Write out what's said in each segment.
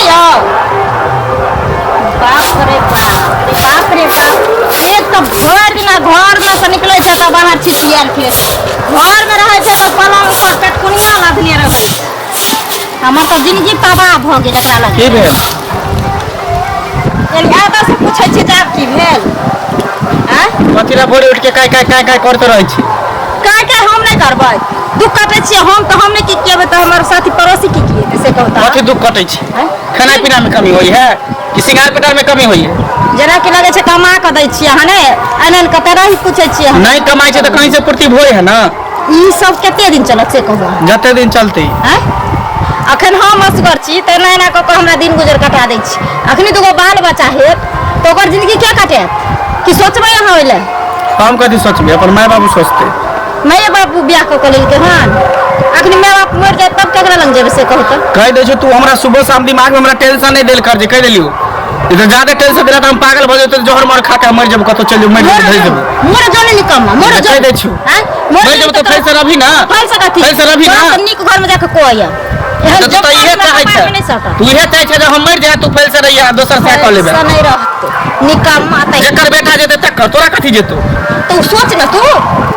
लियो बाप रे बाप एक तो भर दिन घर में से निकले छे तो बाहर छिछियाल फिरे घर में रहे छे तो पलंग पर पेटकुनिया लादने रहे हमर तो जिंदगी तबाह भ गेल एकरा लग की भेल एलिया तो से पूछै छी जाब की भेल हैं कथिला भोरे उठ के काय करते रहै छी काय हम नहीं करबै दुख कटे छी हम तो हमने की किए तो हमर साथी पड़ोसी की किए से कहता कथि दुख कटे छी खाना पीना में कमी होई है कि सिंगार पेटार में कमी होई है जरा कि लगे छे कमा के दै छी हने अनन कते रही पूछै छी नहीं कमाई छे तो कहीं से पूर्ति होय है ना ई सब केते दिन चलत से कहू जते दिन चलते हैं अखन हम असगर छी त नैना क हमरा दिन गुजर कटा दै छी अखनी दुगो बाल बच्चा है तो ओकर जिंदगी क्या काटे कि सोचबै अहाँ होइले हम कथि सोचबे अपन माय बाबू सोचते माय बाबू बियाह क लेल के हन अखनी माय बाप मर जाए तब केकरा लंग जेबे से कहू त कह दे तू हमरा सुबह शाम दिमाग में हमरा टेंशन नहीं देल कर जे कह देलियो इधर ज्यादा टेंशन देला त हम पागल भ जेतो जोहर मार खा के मर जब कतो चल मर भेज देबो मोर जाने निकम मोर कह दे छु हैं मर जब तो फैसर अभी ना फैसर अभी ना निक घर में जाके कोया तो ये चाहे छ तू ये चाहे छ हम मर जाए तू फैसर रहिया दोसर से क लेबे नहीं रहत निकम माता जेकर बेटा जेते तक तोरा कथि जेतो तू सोच ना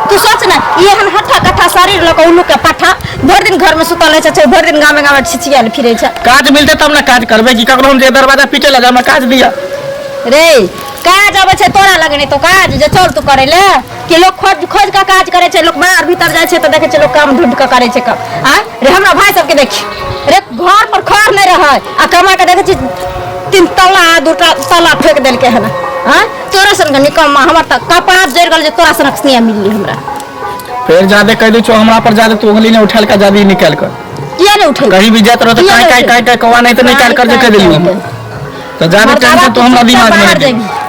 तू सोच ना ये हम हट्ठा कट्ठा शरीर लोग उल्लू के पट्ठा भर दिन घर में सुतल छै भर दिन गांव में छिछियाल फिरे छै काज मिलते तब ना काज करबे कि ककरो हम जे दरवाजा पीटे लगा मैं काज दिया रे काज आबे छै तोरा लगने तो काज जे चल तू करे ले कि लोग खोज का काज करे छै लोग बाहर भीतर जाय छै तो देखे छै लोग काम ढूंढ के करे छै काम आ रे हमरा भाई सब के देखी रे घर पर खर नहीं रहे आ कमा के देखे छी 3 तल्ला 2 तल्ला फेंक देल के है ना हां तोरा सन निकम हमर त कपार जड़ गेल जे तोरा सन स्नेह मिलली हमरा फिर ज्यादा कह दे छो हमरा पर ज्यादा तू उंगली ने उठाल का ज्यादा निकाल कर किया नहीं उठे कहीं भी जात रहो तो काय कवा नहीं तो निकाल कर जे कह देलियो हम तो ज्यादा टेंशन तो हमरा दिमाग में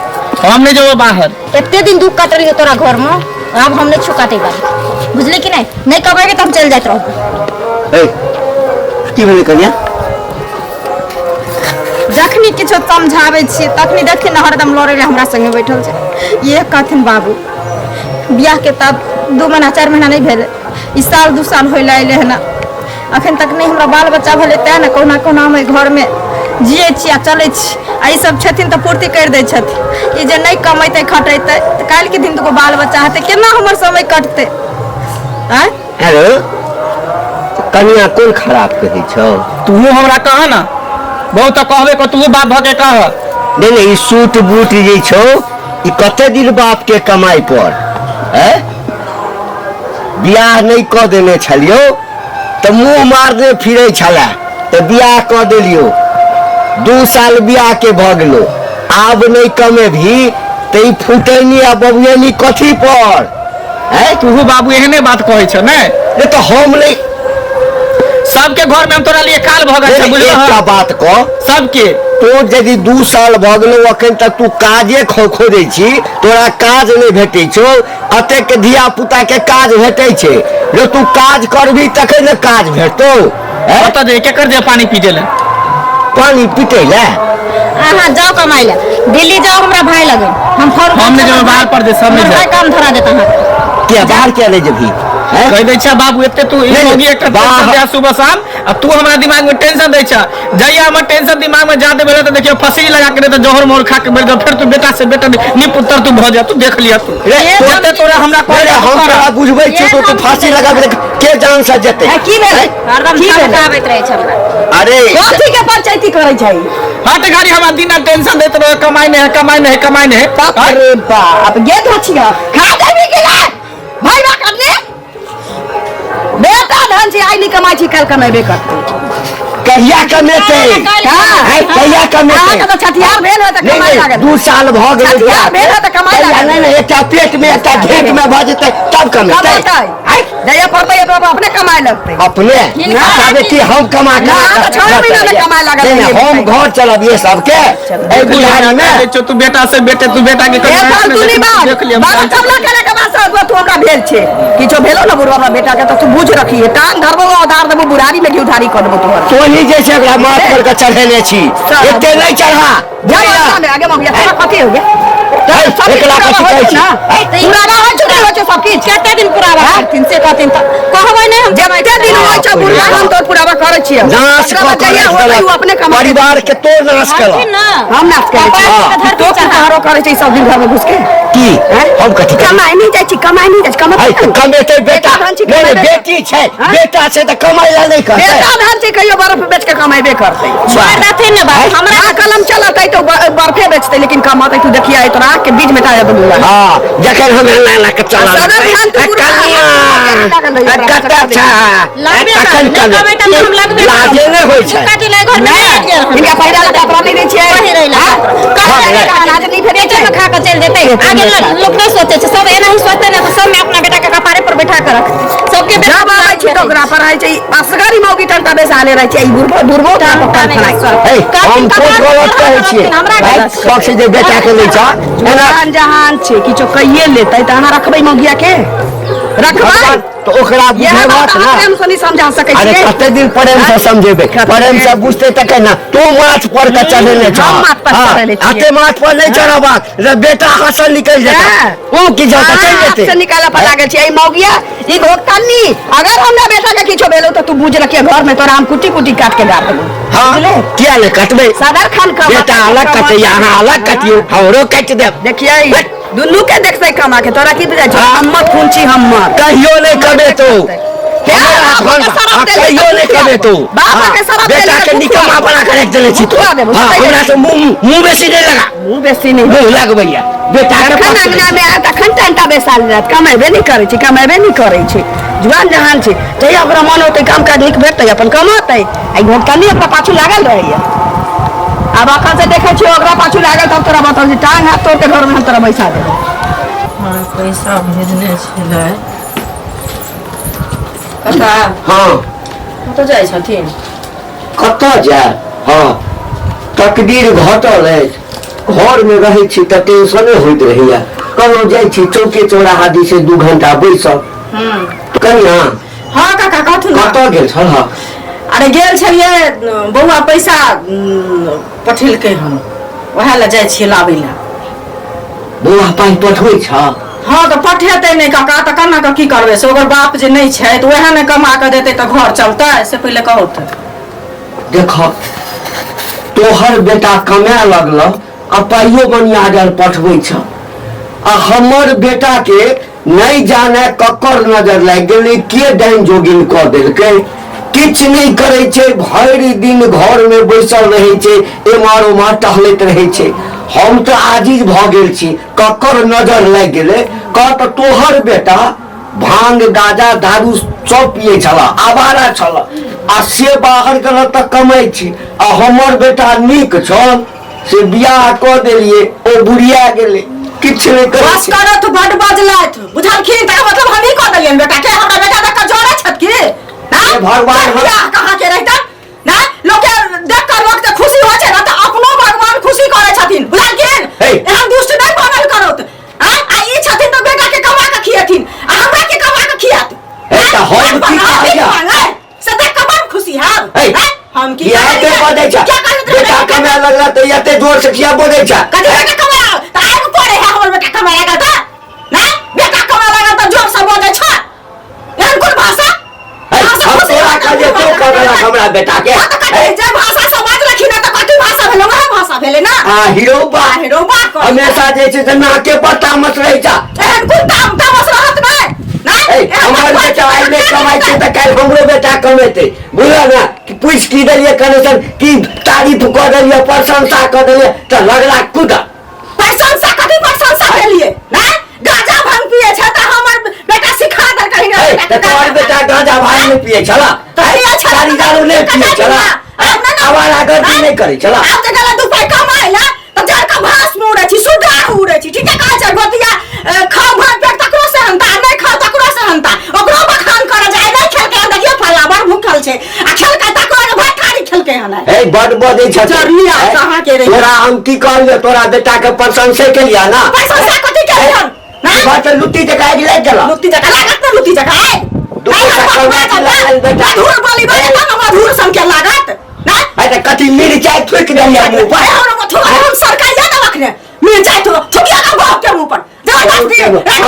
हमने जो बाहर एते दिन दुख काट रही तोरा घर में अब हमने छुकाटे बारी बुझले कि नहीं कमाएगे तो हम चल जात रहो ए की भेल कन्या जखनी किछो समझावे छी तखनी देखि न हरदम लड़े हमरा संगे बैठल छै ये कहथिन बाबू बियाह के तब 2 महीना 4 महीना नहीं भेल ई साल 2 साल होइले आइले है ना अखन तक नहीं हमरा बाल बच्चा भेले तै न कोना कोना हम घर में जिए छी आ चले छी आ ई सब छथिन त पूर्ति कर दै छथिन ई जे नहीं कमैते खटैते त काल के दिन दुगो बाल बच्चा हेते केना हमर समय कटते हैं हेलो कन्या कोन खराब कहै छौ तू हमरा कह ना बहुत कहबे को तू बाप भ के कह नहीं ई सूट बूट जे छौ ई कते दिन बाप के कमाई पर हैं बियाह नहीं क देने छलियो त मुंह मारने फिरे छला त बियाह क देलियो 2 साल बियाह के भ गेलो आब नहीं कमे भी त ई फुटैनी आ बबुएनी कथी पर है तू बाबू एहने बात कहै छ ने रे तो हम नहीं सबके घर में हम तोरा लिए काल भ गेल छ बुझलो एकटा बात क सबके तो यदि 2 साल भ गेलो अखन तक तू काजे खोदै छी तोरा काज नहीं भेटै छौ अते के धिया पुता के काज भेटै छै जो तू काज करबी तखन न काज भेटतो ओत जे केकर जे पानी पीटे ले पानी पीटे ले हां जाओ कमाई ले दिल्ली जाओ हमरा भाई लगे हमने जो बाहर पर दे सब में काम धरा देता है क्या बाहर क्या ले जभी कह दे छ बाबू एते तू होगी एक टेंशन दे सुबह शाम आ तू हमरा दिमाग में टेंशन दे छ जइया हमर टेंशन दिमाग में जाते बेले तो देखियो फसरी लगा के तो जोहर मोर खा के बेल दो फिर तू बेटा से बेटा नी पुत्र तू भ जा तू देख लिया तू तोते तोरा हमरा अरे हम तोरा बुझबै छी तो तू फांसी लगाबे के जान से जते की भेलै हरदम धमकाबैत रहै छ हमरा अरे कथि के पंचायती करै छै हट गाड़ी हमरा दिन टेंशन देत रहो कमाई नहीं अरे बाप गे धछिया खा देबी के ले भाई बा करने बेटा धन से आइली कमाई छी कल कमेबे करते कहिया कमेते कहिया कमेते तो छठियार भेल हो त कमाई लागल 2 साल भ गेल छठियार भेल हो त कमाई लागल नहीं एकटा पेट में एकटा घेट में भ जेते तब कमेते जया पड़ते ये तो अपने कमाई लगते अपने कहबे कि हम कमा के 6 महीना में कमाई लागल हम घर चलब ये सब के ए बिहार में तू बेटा से बेटे तू बेटा के देख लिया बात सब ना करे के बाद से तू हमरा भेल छे किछो भेलो ना बुढ़वा बेटा के तो तू बुझ रखिए टांग धरबो उधार देबो बुढ़ारी में की उधारी कर देबो तोहर तोनी जैसे एकरा माथ पर के चढ़ेने छी एते नहीं चढ़ा जा आगे मगिया कथि हो गया एकरा कथी कहै छी पुरावा हो चुके हो सब किछ कते दिन पुरावा करथिन से कहथिन त कहबै नै हम जते दिन होय छ बुढ़ा हम तो पुरावा करै छियै नाश कर अपने परिवार के तो नाश कर हम नाश करै छी तो कहारो करै छै सब दिन घर में घुस के की हम कथी कमाई नहीं जाइ छी कमेतै बेटा नहीं बेटी छै बेटा छै त कमाई ला नहीं करतै बेटा धन छै कहियो बर्फ बेच के कमाइबे करतै छोड़ देथिन ने बात हमरा कलम चलतै तो बर्फे बेचतै लेकिन कमातै तू देखिया तोरा के बीच में टाया दूंगा हां जखन हम लाला के चला कत्ता छा तखन कर लाजे नै होय छै काटी ले घर में इनका पहिरा ला कपड़ा नहीं दै छियै पहिरैला आज नहीं फेरे में खा के चल जेतै आगे लोग नहीं सोचे छै सब एना ही सोचते ना तो सब में अपना बेटा के कपारे पर बैठा के रख सबके बेटा आबै छै तो ओकरा पर आइ छै असगरी मौगी टंटा बेसाले रहै छै ई बुढ़बो का पकड़ खनाइ हम तो गलत कहै छियै पक्ष जे बेटा के लै छ जहान जहान छै किछो कहिए लेतै त अहाँ रखबै मौगिया के रखबै तो ओकरा बुझेबात ना प्रेम से नहीं समझा सकै अरे छियै कते दिन प्रेम से समझेबे प्रेम से बुझते तक ना तू माथ पर के चढ़ेले छ हम माथ पर चढ़ेले छियै आते माथ पर नहीं चढ़बाक रे बेटा हसन निकल जेता ओ की जाता चल जेते से निकाला पर लागल छै ई मौगिया ई भोगतानी अगर हमरा बेटा के किछो भेलो त तू बुझ रखिए घर में तोरा हम कुटी कुटी काट के गाड़ देबो हां किया ले कटबे सदर खान का बेटा अलग कटे यहाँ अलग कटियो हमरो काट दे देखिए दुन्नू के देखते कमा के तोरा की बुझाइ छै हम खुंची हम कहियो नहीं कबे तो कहियो नहीं कबे तो बेटा के निकम्मा बना कर रख देले छी तो हां हमरा से मुंह बेसी नहीं लगा मुंह बेसी नहीं मुंह लगबैया बेटा के खाना में आ तखन टंटा बेसाल जात कमेबे नहीं करै छै जुआन जहान छै तै ओकरा मन होतै काम काज नीक भेटतै अपन कमातै आई भोगतानी ओकरा पाछू लागल रहैया अब अखन से देखै छी ओकरा पाछू लागल तब तोरा बताउ जे टांग हाथ तोड़ के घर में हम तोरा बैसा देबै हमरा पैसा भेजने छलै कथा हां कतऽ जाइ छथिन कतऽ जाय हां तकदीर घटल है घर में रहे छी त टेंशने होइत रहैया कनो जाइ छी चौके चौराहा दी से 2 घंटा बैसब कनिया हां काका कहथुन कतऽ गेल छल हां अरे गेल छलिए बौआ पैसा पठेलकै हम ओहे ला जाइ छियै लाबै ला बौआ पाई पठबै छ हाँ तो पठेतै नहीं काका तो केना के की करबै से ओकर बाप जे नहीं छै तो ओहे ने कमा के देतै तो घर चलतै से पहले कहू त देख तोहर बेटा कमाए लगल आ पाइयो बनियाडर पठबै छ आ हमर बेटा के नहीं जाने ककर नजर लाग गेलै के डाइन जोगिन क देलकै किछ नहीं करे छै भरि दिन घर में बैसल रहे छै एमार ओमार टहलैत रहे छै हम तो आजीज भ गेल छी ककर नजर लाग गेलै क त तोहर बेटा भांग गाजा दारू सब पिए छला आवारा छला आ से बाहर गेल त कमाई छी आ हमर बेटा नीक छल से बियाह क देलिए ओ बुढ़िया गेलै किछ नहीं करे बस करो तो बड बजलैथ बुझलखिन त मतलब हम ही क देलियन बेटा के हमरा बेटा देख जोड़े छत की हे भगवान बियाह कहां के रहतै ना लोग के देख कर वक्त खुशी हो छै ना त अपनो भगवान खुशी करे छथिन बुझलखिन हम दुष्ट नहीं बनल करोत आ ई छथिन तो बेटा के कमा के खियथिन आ हमरा के कमा के खियात ए त हम की कहलिया से देख कब खुशी हम की के बदै छ बेटा कमाए लगला त एते जोर से किया बदै छ कथि के कमा त आगु पड़े है हमर बेटा कमाए लगा त ना बेटा कमा लगा त जोर से बदै छ एहन कोन भाषा हम तोरा कहे तो कहला हमरा बेटा के जे भाषा समझ रखी ना त कथि भाषा भेलै वह भाषा भेलै ना हीरो बा कर हमेशा जे छै से नाके पर तामस रहै छ एहन कोन तामस रहत ना हमर बेटा आइ नहीं कमाई छै त काल हमरो बेटा कमेतै बुझल ना कि पूछ की देलिए कनेक्शन की तारीफ क देलिए प्रशंसा क देलिए त लगला कुदा प्रशंसा कथि प्रशंसा भेलिए ना गाजा भांग पिए छ त हमर बेटा सिखा दर कहि ना त तोहर बेटा गाजा भांग नहीं पिए छला तारी दारू नहीं पिए छला आवारा गर्दी नहीं करे छला अब त गला 2 पाई कमाई ला त जर का भास मुड़े छी सुगा उड़े छी ठीक है का छ गोतिया खाओ भात पेट तकरो से हंता नहीं खाओ तकरो से हंता ओकरो बखान करे जाय नहीं खेल के देखिए फल्ला बड़ भूखल छै आ खेल के तकरो भात खारी खेल के हना ए बड बदै छ चरनिया कहां के रे तोरा हम की कहलिए तोरा बेटा के प्रशंसा के लिया ना प्रशंसा कथि के हन ना बात लुट्टी जका गिला चला लुट्टी जका लागत ना लुट्टी जका है धूर बोली बोली ना धूर सम के लागत ना आई त कथि मिर्चाई ठोक देलिए मुंह पर सरकार जा ना रखने मिर्चाई तो थोकिया का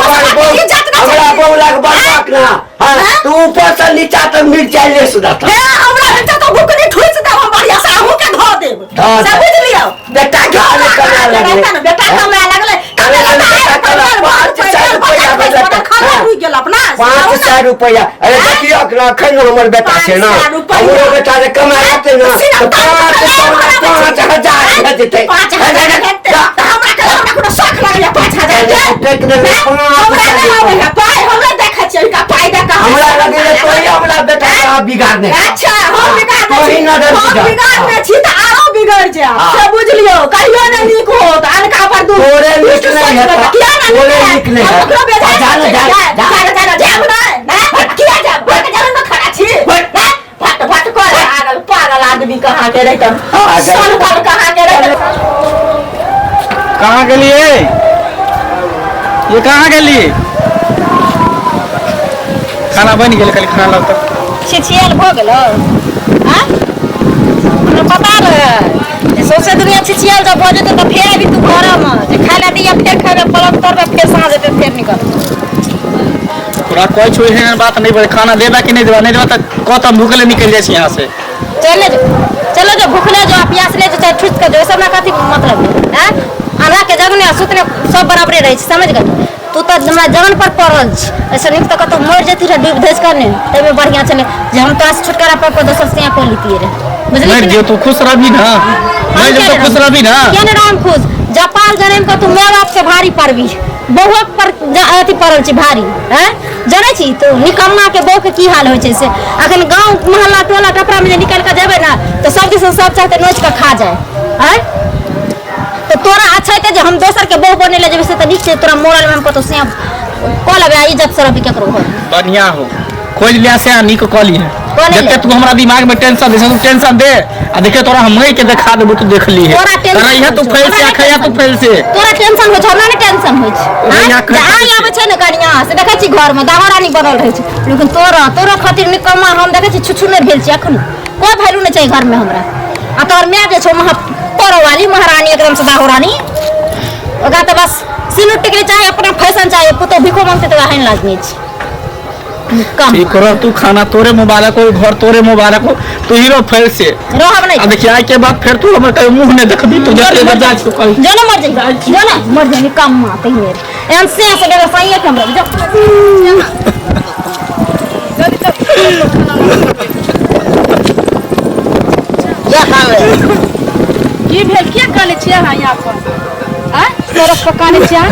हमारे बहू इज्जत ना हमरा चली। बहू लग बरबाक ना हां तू ऊपर से नीचा तक मिर्चाई ले सुधा था हे हमरा बेटा तो भूखनी ठुस दे हम बढ़िया से आहू के धो देब हाँ, सब बुझ लियो बेटा गाले कमा लगे बेटा कमा लगले अरे बेटा कमा 500 रुपया बेटा खाना हुई गेल अपना 500 रुपया अरे देखियो रखे न हमर बेटा से ना 500 रुपया। हमरो बेटा ने कमाते ना तो 5,000 देते 5,000 हमरा के कोनो शौक लागले 5,000 टेक दे 5,000 पाई हमरा देखै छियै का पाई दे का हमरा लगे तो हमरा बेटा का बिगाड़ने अच्छा हम बिगाड़ कोई ना डर हम बिगाड़ में छी त आरो बिगड़ जा हाँ। से बुझ लियो कहियो न नीक होत अनका पर दू तोरे नीक नहीं है किया ना तोरे नीक नहीं है ओकरो बेटा जा ना जा जाब ना किया जाब भट जान न खड़ा छी भट भट कर पागल आदमी कहां के रहतन सन कल कहां के रहतन कहाँ गेलिए ये कहाँ गेलिए खाना बन गेल खाली खाना लाओ तक छिछियल भऽ गेलो हां हमरा पता रहे सोचे दुनिया छिछियल जब भऽ जेतै तऽ फेर अभी तू घर में जे खाय ला दिया फेर खाबे पलक तरबे फेर साँझ हेतै फेर निकल पूरा कोई छोड़ है बात नहीं बड़े खाना देबा कि नहीं देबा तक कत हम भूखले निकल जाए यहाँ से चलो जो भूखले जो प्यास ले जो चाहे ठुस के जो सब ना कथी मतलब है हमरा के जगने सुतने सब बराबरे रहे समझ गए तू तो हमरा जगन पर पड़ल छ ऐसे नहीं तो कतो मर जेती रे डूब धस करने तै में बढ़िया चले जे हम तो छुटकारा पर दोसर से को लेती रे बुझली मैं जो तू खुश रहबी ना मैं जब तो खुश रहबी ना क्या राम खुश जपाल जनेम का तू माय बाप के भारी पड़बी बहुक पर अथी पड़ल छी भारी हैं जाने छी तू निकम्मा के बहू के की हाल होय छै से अखन गांव मोहल्ला टोला टपरा में निकल के जेबे ना तो सब दिस सब चाहते नोच के खा जाए हैं तो तोरा अच्छा है जे हम दोसर के बहू बने ले जेबे से त नीक छै तोरा मोरल में हम कतो से को लेबे इज्जत से रबी केकरो हो बढ़िया हो खोज लिया से नी को कॉल है कॉल जब तू हमरा दिमाग में टेंशन दे तू टेंशन दे आ देखे तोरा हम के दिखा देबो तू देख ली है तोरा टेंशन तोरा यह तू फेल से खया तू फेल से तोरा टेंशन हो छ हमरा ने टेंशन होय छै यहाँ खा- आई आबे छै ने कनिया से देखे छी घर में दाहरानी बनल रहे छै लेकिन तोरा खातिर निकम्मा हम देखे छी छुछु ने भेल छी अखन कोई वैल्यू नहीं चाहिए घर में हमरा आ तोर मैं जे छो परो वाली महारानी एकदम से दाहरानी ओका तो बस सिनुट टिकली चाहिए अपना फैशन चाहिए पुतो भिखो मांगते तो हन लाजमी छै कम ठीक करो तू खाना तोरे मुबारक हो घर तोरे मुबारक हो तू हीरो फेल से रहब आ नहीं देखिए आज के बाद फिर तू हमर कहीं मुंह ने देखबी तू जाके बजा छो कहीं जो ना मर जाई जो ना मर जाई कम माते मेरे एन से डेरा सही के हमरा या खावे की भेल क्या काले छिया है यहाँ पर आ सरफ पकाने छिया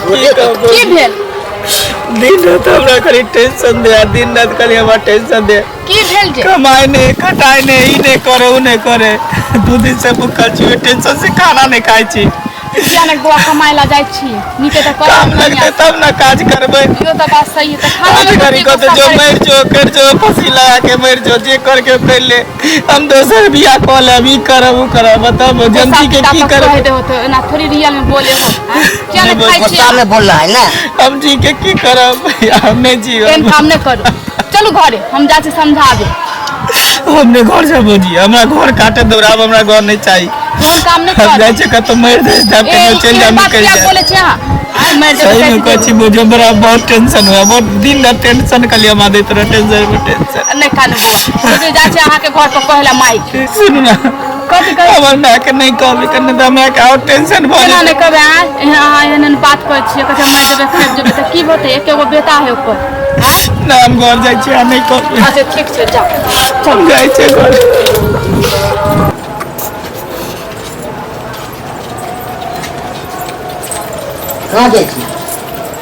की भेल दिन रात हमरा करी टेंशन दे दिन रात करी हमरा टेंशन दे की भेल जे कमाए ने कटाए ने ई ने करे उ ने करे दू दिन से भूखल छी टेंशन से खाना नहीं खाई छी किया ने गोवा कमाए ला जाय छी नीचे त काम कर लगते तब ना काज करबे यो त बात सही है त खाना आज करी को तो जो मर जो कर जो फांसी लगा के मर जो जे करके कर ले हम दोसर बियाह कॉल अभी करब उ करब बताओ जल्दी के की करब दे होतो ना थोड़ी रियल में बोले हो क्या ने खाई छी में बोल रहा है ना हम जी के की करब हमने जी एन काम ने करू चलू घरे हम जा छी समझा दे हमने घर से बोझी हमरा घर काटे दौड़ाब हमरा घर नहीं चाहिए कोन काम ने हम कर जाए छे कतो मर दे जब के चल जा निकल जा बोले छी हां मैं सही में कहछी मुझे बड़ा बहुत टेंशन हुआ बहुत दिन रात टेंशन के लिए मादे तोरा टेंशन में टेंशन नहीं खाने बुआ मुझे जा छी अहाँ के घर पर कहला माइक सुन ना कथी कह हमर ना के नहीं कहबे करने त हमरा के और टेंशन भ केना जाए नहीं कहबे अहाँ एहन बात कहै छियै कते मर जेबे फेर जेबे त की होते एकेगो बेटा है ऊपर ना हम घर जाए छी नहीं कहबे अच्छा ठीक छै जा हम जाए छी घर कहाँ जाइ छी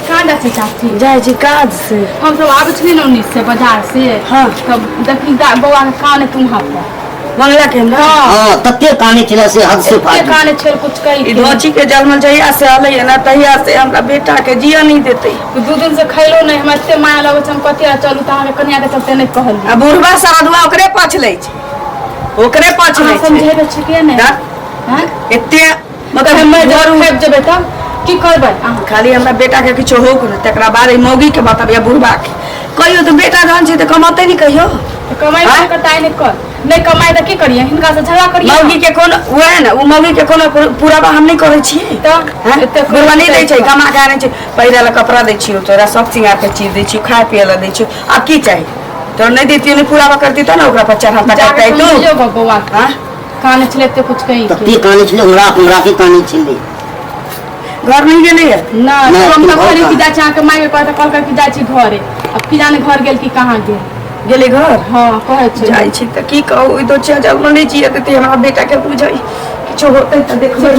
कहाँ जा छी चाची जाय छी काज से हम सब आबै छी ने 19 से बाजार से हाँ। तब देखी बौआ के कान है तुम पर मंगला के ना हाँ तत्ते काने चला से हद से के फाट कान छेल कुछ कही धोची के जन्म जहिया से आले है ना तहिया से हमरा बेटा के जिया नहीं देते दू दिन से खैलो नहीं हमरा एते माया लगै छै हम कते चलू त अहाँ के कन्या के चलते नहीं कहल आ बुढ़वा साधुआ ओकरे पाछ ले छै ओकरे पाछ ले अहाँ छै समझेबे छी के नहीं ना? हैं एते मगर हम जरूर खेप जेबे तब की करबै अहाँ खाली हमरा बेटा के किछो हो न तकरा बाद ई मौगी के बताबिया बुढ़वा के कहियो तो बेटा जहन छै त कमाते नहीं कहियो कमाई हाँ? कटाई नहीं कर नहीं कमाई तो की करिए हिनका से झगड़ा करिए मौगी के कोन उहे न उ मौगी के कोन पूरा हम नहीं करे छियै तो हाँ? एते बुढ़वा नहीं दै छै कमा के आनै छै पहिरा ला कपड़ा दै छियो तोरा सब सिंगार के चीज दै छियो खाए पिए ला दै छियो अब की चाही तोरा नहीं देती नहीं पूरा करती त ना ओकरा पर चढ़ा जाके तू समझियो बउआ हां काने छले एते कुछ कही ती काने छले हमरा के काने छले घर नहीं गेले है ना नहीं, हम तुम तो घर घरे कहाँ? की जाय छै के माई कहत कल कर की जाय छी घरे अब की जाने घर गेल की कहां गेल गेले घर हां कहै छै जाइ छी त की कहू ई तो चल नहीं जिए देते हमरा बेटा के बुझै किछो होतै त देखबै